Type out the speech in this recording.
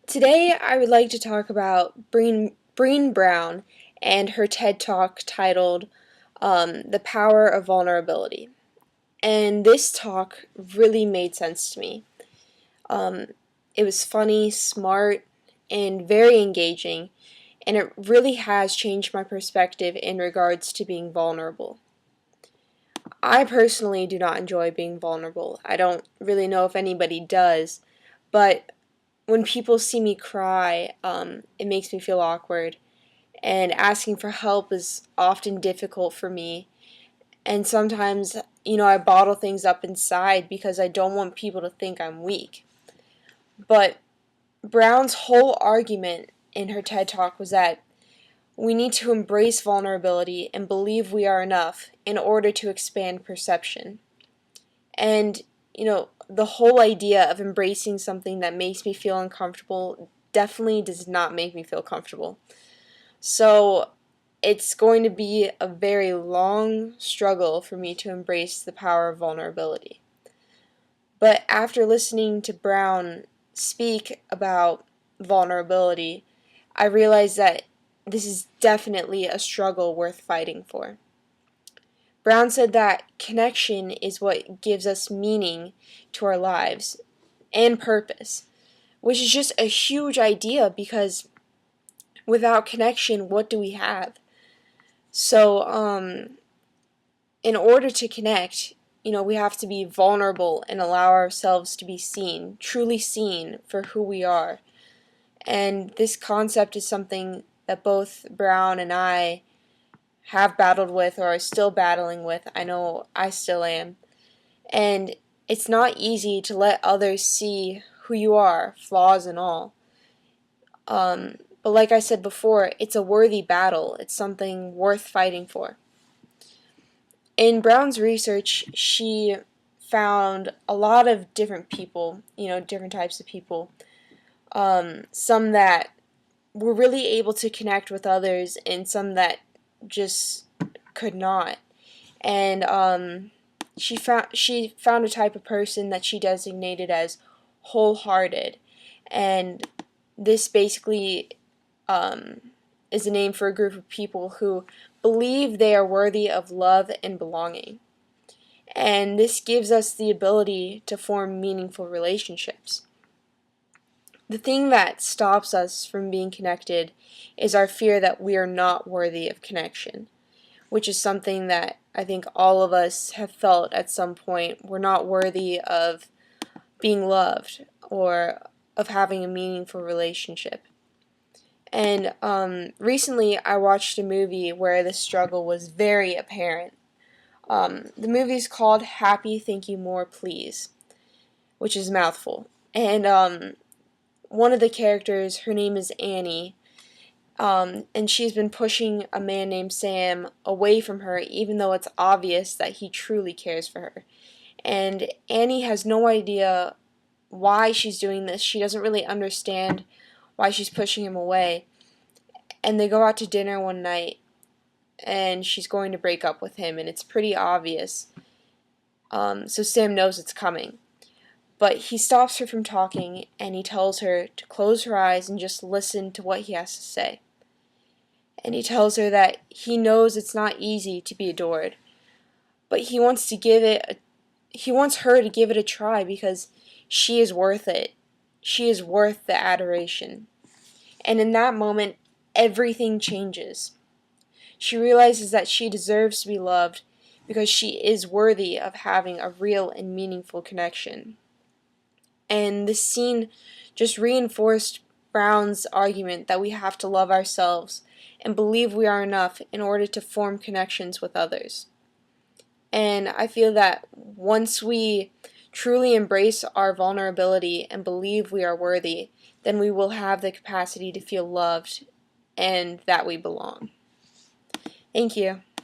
Today, I would like to talk about Brene Brown and her TED Talk titled The Power of Vulnerability. And this talk really made sense to me. Um, it was funny, smart, and very engaging, and it really has changed my perspective in regards to being vulnerable. I personally do not enjoy being vulnerable. I don't really know if anybody does, but when people see me cry, it makes me feel awkward, and asking for help is often difficult for me. And sometimes, I bottle things up inside because I don't want people to think I'm weak. But Brown's whole argument in her TED Talk was that we need to embrace vulnerability and believe we are enough in order to expand perception. And, the whole idea of embracing something that makes me feel uncomfortable definitely does not make me feel comfortable. So it's going to be a very long struggle for me to embrace the power of vulnerability. But after listening to Brown speak about vulnerability, I realized that this is definitely a struggle worth fighting for. Brown said that connection is what gives us meaning to our lives and purpose, which is just a huge idea because without connection, what do we have? So, in order to connect, we have to be vulnerable and allow ourselves to be seen, truly seen for who we are. And this concept is something that both Brown and I have battled with or are still battling with. I know I still am. And it's not easy to let others see who you are, flaws and all. But like I said before, it's a worthy battle. It's something worth fighting for. In Brown's research, she found a lot of different people, different types of people. Some that were really able to connect with others, and some that just could not. And she found a type of person that she designated as wholehearted, and this basically is a name for a group of people who believe they are worthy of love and belonging. And this gives us the ability to form meaningful relationships. The thing that stops us from being connected is our fear that we are not worthy of connection, which is something that I think all of us have felt at some point. We're not worthy of being loved or of having a meaningful relationship. And recently I watched a movie where the struggle was very apparent. The movie is called Happy Thank You More Please, which is a mouthful. And one of the characters, her name is Annie, and she's been pushing a man named Sam away from her, even though it's obvious that he truly cares for her. And Annie has no idea why she's doing this. She doesn't really understand why she's pushing him away. And they go out to dinner one night, and she's going to break up with him, and it's pretty obvious. So Sam knows it's coming. But he stops her from talking, and he tells her to close her eyes and just listen to what he has to say. And he tells her that he knows it's not easy to be adored, but he wants her to give it a try because she is worth it. She is worth the adoration. And in that moment, everything changes. She realizes that she deserves to be loved because she is worthy of having a real and meaningful connection. And this scene just reinforced Brown's argument that we have to love ourselves and believe we are enough in order to form connections with others. And I feel that once we truly embrace our vulnerability and believe we are worthy, then we will have the capacity to feel loved and that we belong. Thank you.